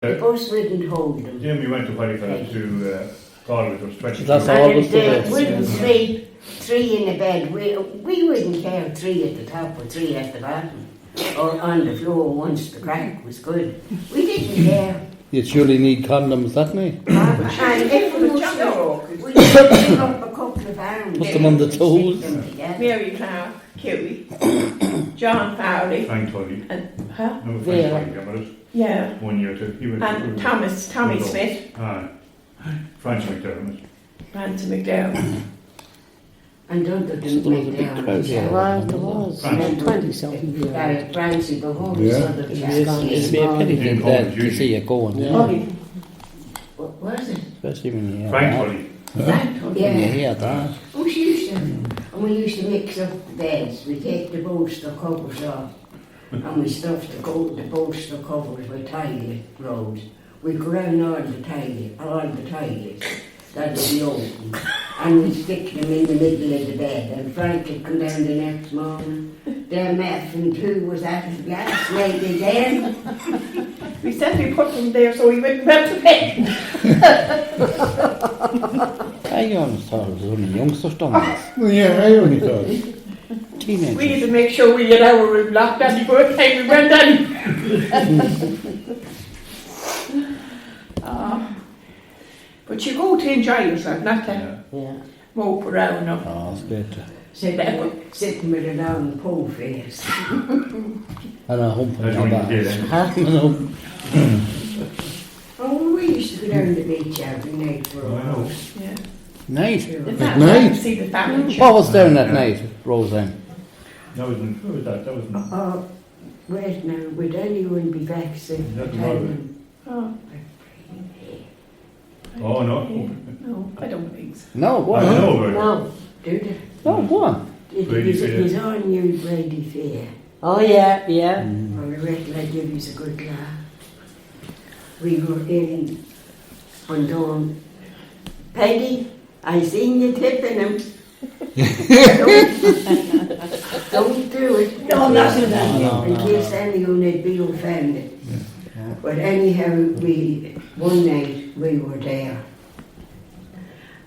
The bus wouldn't hold them. Jim, we went to Halifax to Galway, it was 20. That's always the They best. wouldn't sleep three in a bed. We wouldn't care 3 at the top or 3 at the bottom. Or on the floor once the crack was good. We didn't care. You'd surely need condoms that night. And if we were sure, we'd pick up a couple of arms. Put them on the toes. Mary Clark, Kiwi, John Fowley, Frank Tully. and No, Frank Vera. Tully came with us. yeah, 1 year too. He went and to Tommy Smith, Frank McDermott. Nancy McDowell. And other than There was a big crowd here. Well, there was. Francis. 20-something years. Francie, the whole Yeah. other It'd It'd be a pity Yeah. to dead to see you going. Yeah. Bobby, What was it? Especially when you hear Frank that. Tully. Frank, When you yeah. hear that. We used to, and we used to mix up the beds. We take the bolster covers off, and we stuff the bolster covers with tidy rolls. We go round all the tidies that would be open, and we stick them in the middle of the bed. And Frank would come down the next morning. Their meth and 2 was out of the glass, made again. we said we put them there so we wouldn't have to pay. I always thought it was only youngsters done this. Well, yeah, I only thought. Teenagers. We had to make sure we had our room locked and before the time we went in. But you go to enjoy yourself, not to Yeah. mope around or Oh, it's great. Sitting with a long pole face. And a hump That's on when your you did back. it. And a hump. Oh, we used to go down the beach every night for a I know. walk. yeah. Night. The At family, night? see the family. What was down that night, Roseanne? That was in, who was that? That was in, Oh, wait now, would anyone be vexed if I That's tell right. them? Oh, oh no. no, I don't think so. No, go I on. know, but No, do they? No, go on. Brady Fair. It was on you, Brady Fair. Oh, yeah, yeah. Well, I reckon I'd give you a good laugh. We were in Undone. Peggy, I seen you tipping him. Don't do it. No, I'm not doing that. No, In no, case no. anyone would be offended. Yeah. But anyhow, one night we were there,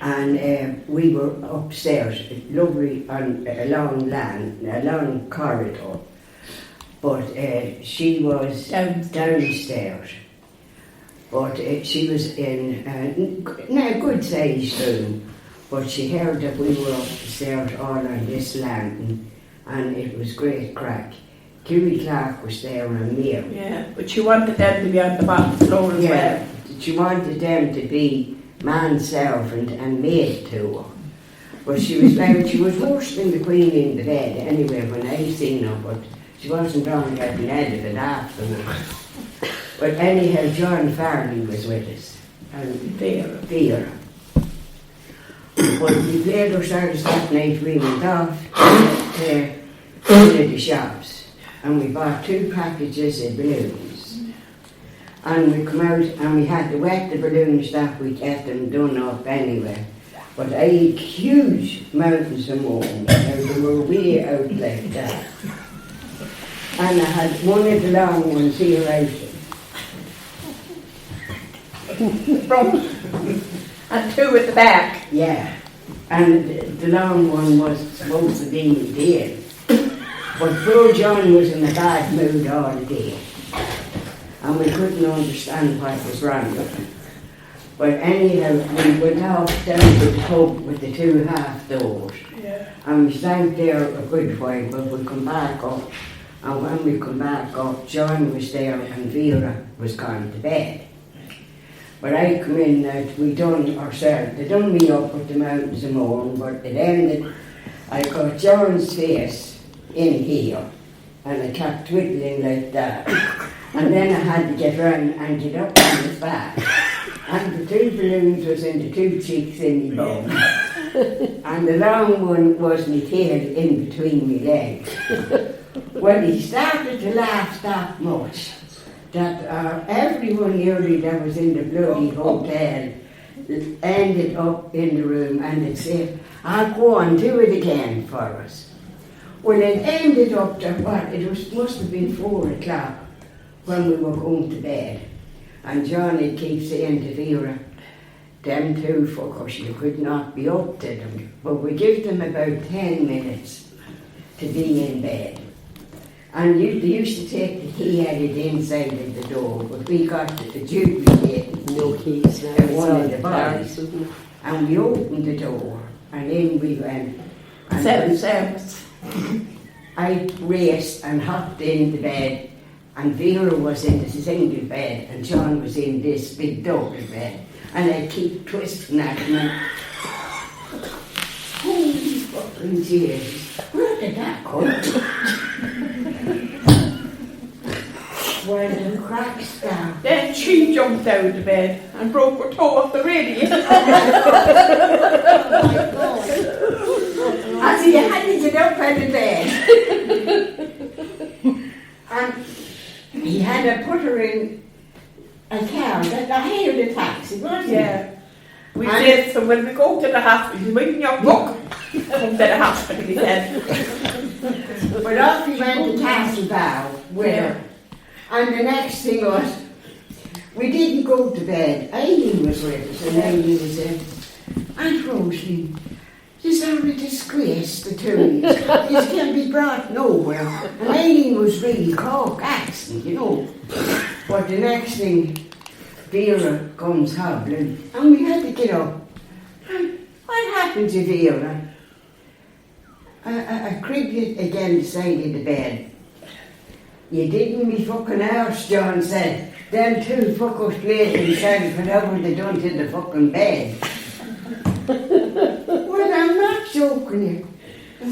and we were upstairs, lovely on a long corridor. But she was downstairs. But she was in a good-sized room. But she heard that we were upstairs all on this lantern, and it was great crack. Kiwi Clark was there and Mary. Yeah, but you wanted them to be on the bottom floor as Yeah, well. she wanted them to be manservant and maid to her. But she was worse than the Queen in the bed anyway when I seen her, but she wasn't on getting out of it after me. But anyhow, John Farley was with us, and Vera. But we played ourselves that night. We went off to one of the shops, and we bought 2 packages of balloons. And we come out and we had to wet the balloons that we get them done up anyway. But I had huge mountains of more, and they were way out like that. And I had one of the long ones here out. And 2 at the back. Yeah. And the long one was supposed to be my dear. But poor John was in a bad mood all day. And we couldn't understand what was wrong with him. But anyhow, we went off down to the pub with the 2 half doors. Yeah. And we sat there a good while, but we come back up. And when we come back up, John was there and Vera was gone to bed. But I come in now, we done ourselves. They done me up with the mountains of Mourne, but it ended, I got John's face in here, and I kept twiddling like that. And then I had to get round and get up on his back. And the 2 balloons was in the 2 cheeks in my bum. And the long one was my tail in between my legs. Well, he started to laugh that much that everyone nearly that was in the bloody hotel ended up in the room and they said, I'll go on, do it again for us. Well, it ended up to what? Must have been 4 o'clock when we were going to bed. And Johnny keeps saying to Vera, them two fuckers, you could not be up to them. But we give them about 10 minutes to be in bed. And they used to take the key out of the inside of the door, but we got the duplicate No keys now. at one of It's the all bars. cars, isn't it? And we opened the door, and in we went. And Self-service. I raced and hopped into bed, and Vera was in the single bed, and John was in this big double bed. And I keep twisting at him. Holy fucking Jesus, where did that come from? Where the cracks down. Then she jumped out of bed and broke her toe off the radiator. I see you had to get up out of bed. And he had to put her in a car that I hailed a taxi, wasn't Yeah. We And- did, so when we go to the hospital, we in your book. Come to the hospital, he said. it? But off he went to Castlebar with her. And the next thing was, we didn't go to bed. Aileen was with us, and Aileen said, Aunt Rosalie, these are a disgrace, the two of you. These can be brought nowhere. And Aileen was really Cork accent, you know. But the next thing, Vera comes hobbling, and we had to get up. And what happened to Vera? I cribbed again the side of the bed. You didn't be fucking arse, John said. Them two fuckers played themselves whatever they done to the fucking bed. Well, I'm not joking you.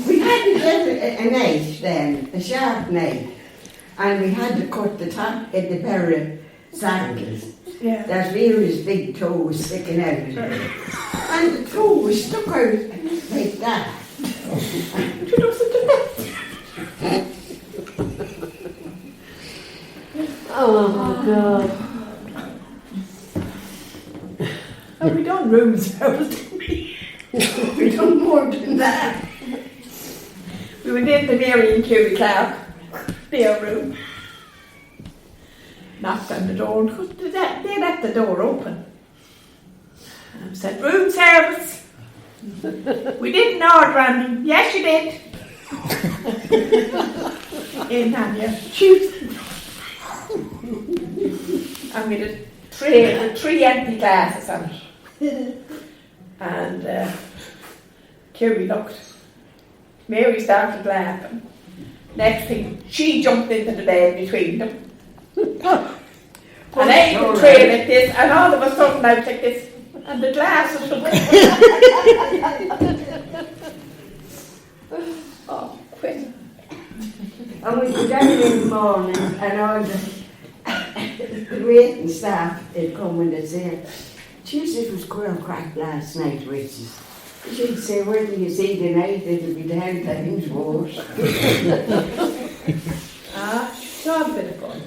We had to get a knife then, a sharp knife, and we had to cut the top of the pair of sandals. Yeah. That Vera's big toe was sticking out of it. And the toe was stuck out like that. She doesn't do that. Oh my God. Have we done room service, didn't we? We done more than that. We went into Mary and Kerry Clark, their room. Knocked on the door and they left the door open. And I said, room service. We didn't order anything. Yes, you did. In Tanya. Shoot. And we had three empty glasses on it. And Kerry looked. Mary started laughing. Next thing, she jumped into the bed between them. And I could trail like this, and all of a sudden I was like this, and the glasses were oh, quit. And we go down in the morning, and all the waiting staff had come and they'd say, "Jeez, it was quite crack last night, Richard." She'd say, "Where do you see the night? It'll be down times worse." It's all a bit of fun.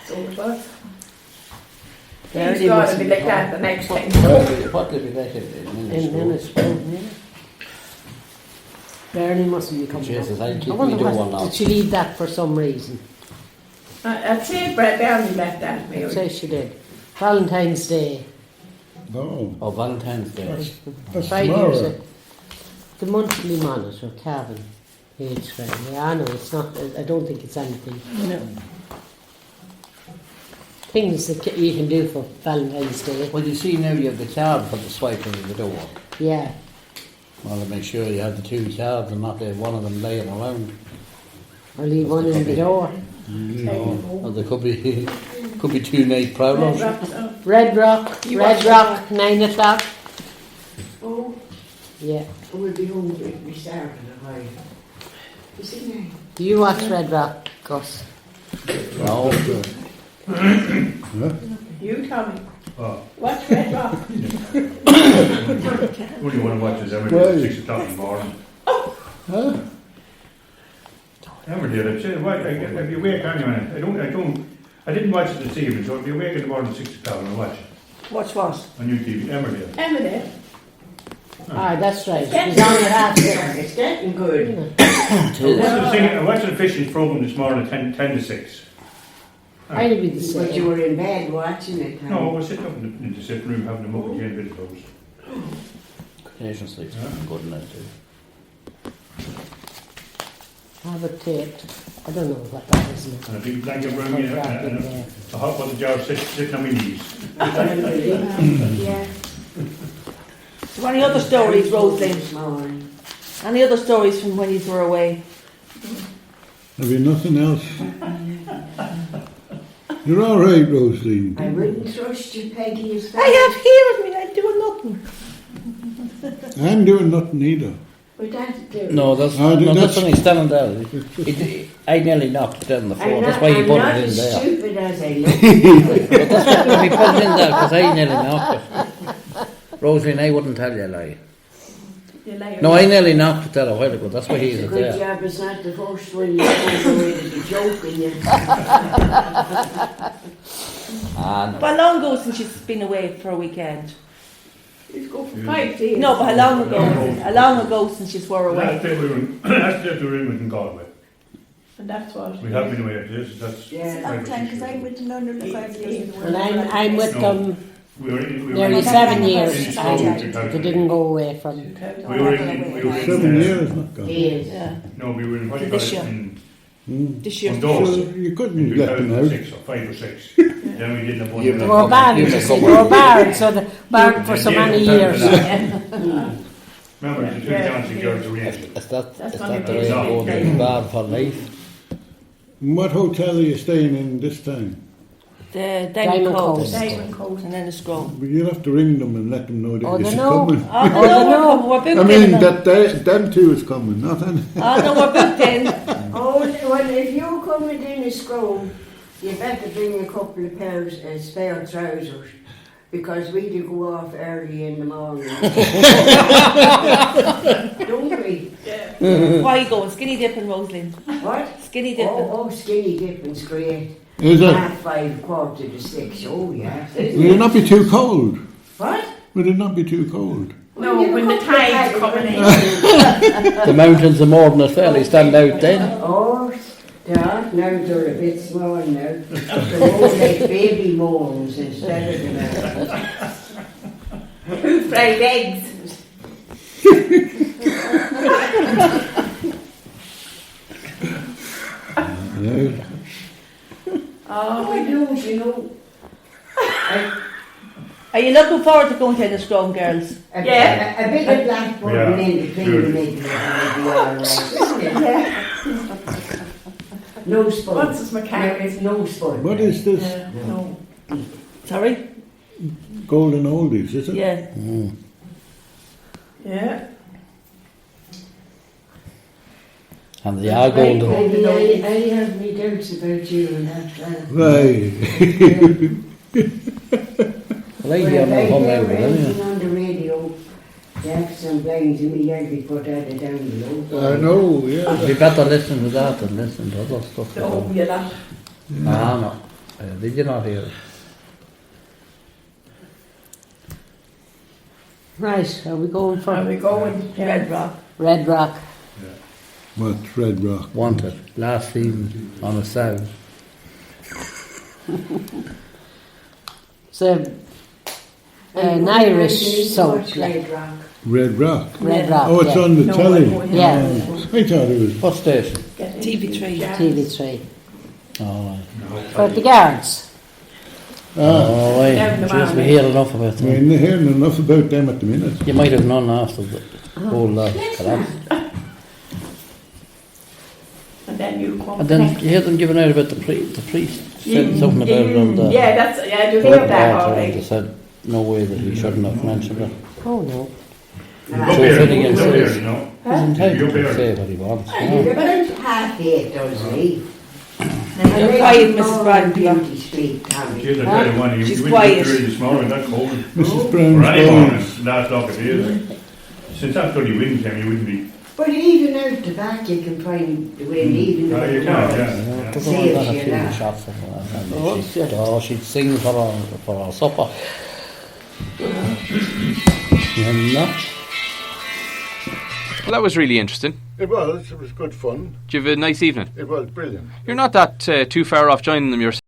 So it was. He's got to be like that the next time. What did we let it In minutes, yeah. Bernie mustn't be coming Jesus, up. I'll keep I wonder me doing what, one now. did she leave that for some reason? I'd say Bernie left that, I'd Mary. say she did. Valentine's Day. No, Oh, Valentine's Day. that's Friday tomorrow. was it? The monthly monitor, Calvin. Age friend. Yeah, I know, it's not, I don't think it's anything. Things that you can do for Valentine's Day. Well, you see now you have the card for the swiping of the door. Yeah. Well, to make sure you have the two cards and not have one of them laying around. Or leave one in the door. No. Or there could be two night prowlers. Red Rock, You Red watch Rock, 9 o'clock. Oh, Yeah. we'll be hungry if we start at a while. You see now? Do you watch Red Rock, Gus? No. You tell me. Oh, What's Red Rock? only one of watches every Well- day at 6 o'clock in the morning. Huh? Every day, I'd say, I'd be awake anyway. I didn't watch it this evening, so I'd be awake in the morning at 6 o'clock and I'd watch it What's what? on your TV, Emmerdale. Emmerdale. Ah, that's right. It Yes. was on at half six. It's getting good. I watched the fishing program this morning at 10 to 6. I'd be the But same. you were in bed watching it. huh? No, we're sitting up in the sitting room having a mug of gin with those. Occasion sleeps good night too. Have it taped. I don't know what that is. now. And a big blanket around me and a hot water jar sitting on my knees. Yeah. So any other stories, Rosalie? This morning. Any other stories from when you were away? Have you nothing else? You're all right, Rosalie. I wouldn't trust you, Peggy, as I have here with me, I'm doing nothing. I'm doing nothing either. But that's the... No, that's only standing there. I nearly knocked it on the floor. That's why he put it in there. I'm not as stupid as I look. But that's why he put it in there, because I nearly knocked it. Rosalie, I wouldn't tell you a lie. You liar. No, I nearly knocked it there a while ago. That's why he's It's a it good there. job it's not the first one you can't go into the joke in you. Ah, no. How long ago since you've been away for a weekend? Let's go for 5 days. No, but how long ago? How long ago since you were away? Last day we were in Galway. And that's what. We have been away. That's Yeah. five or six years ago. with London for 5 days. Well, I'm with No. them We were nearly in- 7 in years, Scotland, and 2008. they didn't go away from. We were in 7 years, not gone. Yes. Yeah. No, we were in what do you This call it, year. in This year. Those. You couldn't let them out. 2006 or 5 or 6. Then we didn't have one. You They may were banned, you see, they were barred, so they barred for so many years. Remember, the two dancing girls arranged. Is that That's the only way based it on- goes? It's bad for life. What hotel are you staying in this time? The Diamond Diamond Coast. Coast. Diamond Coast. And then the Scrum. Well, you'll have to ring them and let them know that Oh, you're they know. coming. Oh, no, we're booked I in. mean, them two is coming, not any. Oh, no, we're booked in. Oh, well, if you're coming in a scroll, you better bring a couple of pairs of spare trousers, because we do go off early in the morning. Don't we? Why are you going? Skinny dipping, Rosalind. What? Skinny dipping. Oh, skinny dipping's great. Is it? 5:30, 5:45. Oh, yeah. Will it not be too cold? What? Will it not be too cold? No, when the tide's coming in. The mountains are more than a fairly stand out then. Oh, they are. Now they're a bit small now. They're more like baby moles instead of Who fried eggs? Yeah. Oh, I do, you know. Are you looking forward to going to the Scrum, girls? A Yeah. bit of black pudding in between Good. the middle will be all right. No sponge. What's this No, mechanic? it's no sponge. What is this? No. Sorry? Golden Oldies, is it? Yeah. Yeah. And they are golden. I have my doubts about you and that. Right. Well, I hear no hum out of it anyway. Anything on the radio, Jackson Blanks immediately put that down below. I know, yeah. It'd be better listen to that than listen to other stuff. No, you're not. Ah, no. Did you not hear it? Right, are we going Are we for going? Red Rock. Red Rock? What's Red Rock? Wanted last season on a sound. So, an Irish soap. Red Rock. Red Rock. Red Rock, Oh, it's yeah. on the No, telly. I know, yeah. Oh, I thought it was. What station? TV3. TV3. Oh, For the guards. oh right. Down the Jeez, we mountain. hear enough about I them. mean, they're hearing enough about them at the minute. You might have none after the whole lot collapse. And then you come. And then you hear them giving out about the priest said something about it on the Yeah, that's, yeah, I do hear that, all They right. said no way that he shouldn't have mentioned it. Oh no. You're up here, Finnegan you're up here, says- you know. He's entitled You're to up say here. what he wants. He's No. about half 8, doesn't he? And you're quiet, Mrs. Brown. Beauty Street, Tommy. She's a better one. She's You went quiet. early this morning, that cold. Mrs. Or Brown's any going. morning, last lock of days. Since that bloody wind came, you wouldn't be. But even out the back you can find the wind, even Yeah, though you the can, doors. yeah. Yeah, because Saves I got a you few that. shots of her. Oh, And shit. she'd sing for our supper. And that. Well, that was really interesting. It was good fun. Did you have a nice evening? It was brilliant. You're not that too far off joining them yourself.